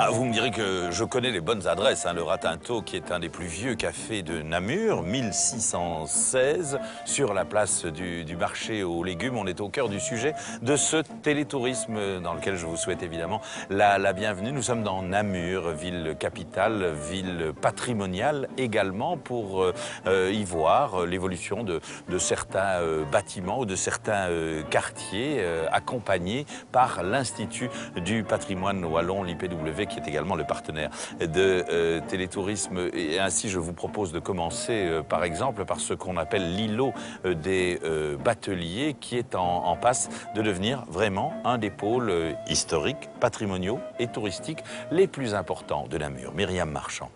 Ah, vous me direz que je connais les bonnes adresses. Le Ratinto, qui est un des plus vieux cafés de Namur, 1616, sur la place du marché aux légumes. On est au cœur du sujet de ce télétourisme dans lequel je vous souhaite évidemment la bienvenue. Nous sommes dans Namur, ville capitale, ville patrimoniale également, pour y voir l'évolution de certains bâtiments ou de certains quartiers accompagnés par l'Institut du patrimoine wallon, l'IPW, qui est également le partenaire de Télétourisme. Et ainsi, je vous propose de commencer, par exemple, par ce qu'on appelle l'îlot des bateliers, qui est en passe de devenir vraiment un des pôles historiques, patrimoniaux et touristiques les plus importants de Namur. Myriam Marchand.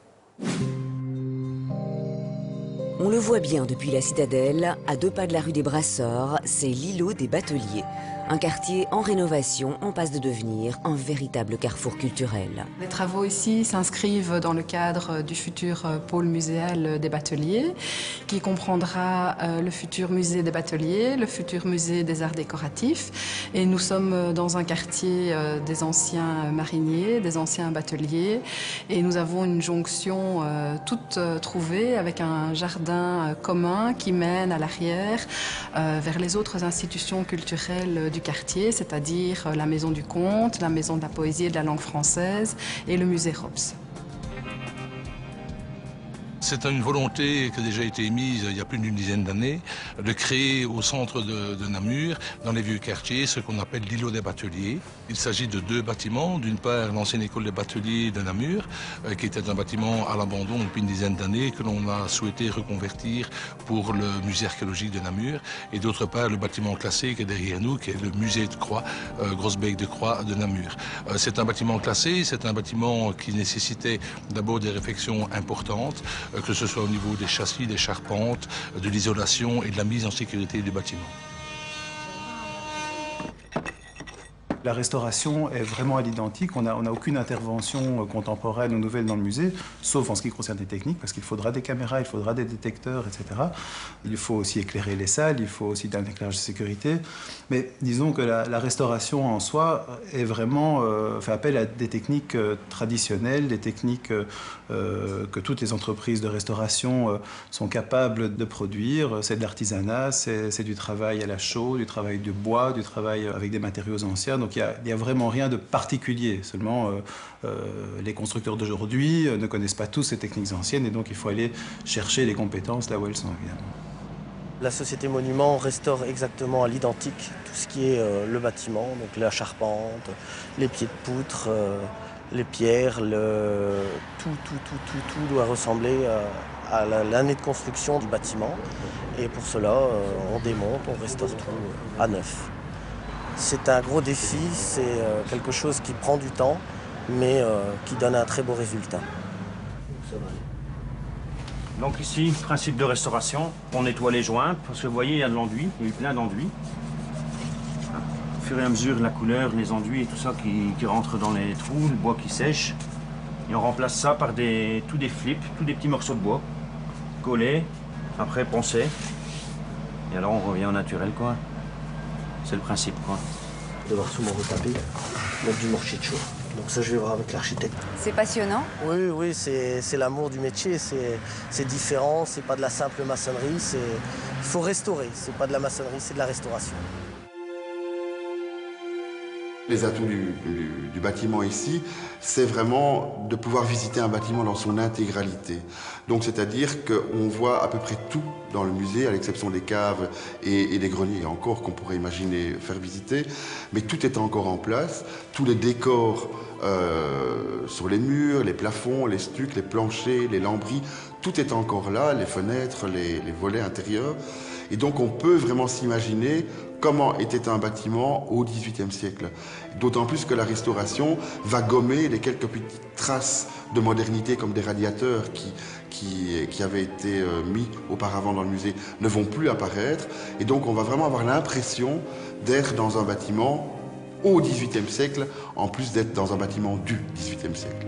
On le voit bien depuis la citadelle, à 2 pas de la rue des Brasseurs, c'est l'îlot des bateliers. Un quartier en rénovation en passe de devenir un véritable carrefour culturel. Les travaux ici s'inscrivent dans le cadre du futur pôle muséal des bateliers, qui comprendra le futur musée des bateliers, le futur musée des arts décoratifs. Et nous sommes dans un quartier des anciens mariniers, des anciens bateliers. Et nous avons une jonction toute trouvée avec un jardin commun qui mène à l'arrière vers les autres institutions culturelles du quartier, c'est-à-dire la Maison du Conte, la Maison de la Poésie et de la Langue française et le musée Robs. C'est une volonté qui a déjà été émise il y a plus d'une dizaine d'années de créer au centre de Namur, dans les vieux quartiers, ce qu'on appelle l'îlot des bateliers. Il s'agit de 2 bâtiments. D'une part, l'ancienne école des bateliers de Namur, qui était un bâtiment à l'abandon depuis une dizaine d'années, que l'on a souhaité reconvertir pour le musée archéologique de Namur. Et d'autre part, le bâtiment classé qui est derrière nous, qui est le musée de Croix, Grosse-Bec de Croix de Namur. C'est un bâtiment classé, c'est un bâtiment qui nécessitait d'abord des réflexions importantes, que ce soit au niveau des châssis, des charpentes, de l'isolation et de la mise en sécurité du bâtiment. La restauration est vraiment à l'identique. On n'a aucune intervention contemporaine ou nouvelle dans le musée, sauf en ce qui concerne les techniques, parce qu'il faudra des caméras, il faudra des détecteurs, etc. Il faut aussi éclairer les salles, il faut aussi un éclairage de sécurité. Mais disons que la restauration en soi est vraiment, fait appel à des techniques traditionnelles, des techniques que toutes les entreprises de restauration sont capables de produire. C'est de l'artisanat, c'est du travail à la chaux, du travail de bois, du travail avec des matériaux anciens. Donc il n'y a vraiment rien de particulier. Seulement, les constructeurs d'aujourd'hui ne connaissent pas tous ces techniques anciennes et donc il faut aller chercher les compétences là où elles sont, évidemment. La société Monument restaure exactement à l'identique tout ce qui est le bâtiment, donc la charpente, les pieds de poutre, les pierres, tout doit ressembler à l'année de construction du bâtiment. Et pour cela, on démonte, on restaure tout à neuf. C'est un gros défi, c'est quelque chose qui prend du temps, mais qui donne un très beau résultat. Donc ici, principe de restauration, on nettoie les joints, parce que vous voyez, il y a de l'enduit, il y a eu plein d'enduits. Au fur et à mesure, la couleur, les enduits et tout ça qui rentrent dans les trous, le bois qui sèche. Et on remplace ça par tous des flips, tous des petits morceaux de bois, collés, après poncés. Et alors on revient au naturel, quoi. C'est le principe, quoi. Devoir souvent retaper, mettre du mortier de chaux. Donc ça, je vais voir avec l'architecte. C'est passionnant? Oui, c'est l'amour du métier, c'est différent, c'est pas de la simple maçonnerie, il faut restaurer, c'est pas de la maçonnerie, c'est de la restauration. Les atouts du bâtiment ici, c'est vraiment de pouvoir visiter un bâtiment dans son intégralité. Donc c'est-à-dire qu'on voit à peu près tout dans le musée, à l'exception des caves et des greniers encore qu'on pourrait imaginer faire visiter. Mais tout est encore en place, tous les décors sur les murs, les plafonds, les stucs, les planchers, les lambris, tout est encore là, les fenêtres, les volets intérieurs. Et donc on peut vraiment s'imaginer comment était un bâtiment au XVIIIe siècle. D'autant plus que la restauration va gommer les quelques petites traces de modernité comme des radiateurs qui avaient été mis auparavant dans le musée ne vont plus apparaître. Et donc on va vraiment avoir l'impression d'être dans un bâtiment au XVIIIe siècle, en plus d'être dans un bâtiment du XVIIIe siècle.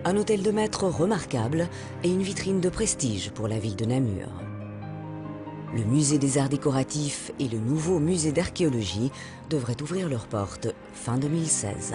Un hôtel de maître remarquable et une vitrine de prestige pour la ville de Namur. Le musée des arts décoratifs et le nouveau musée d'archéologie devraient ouvrir leurs portes fin 2016.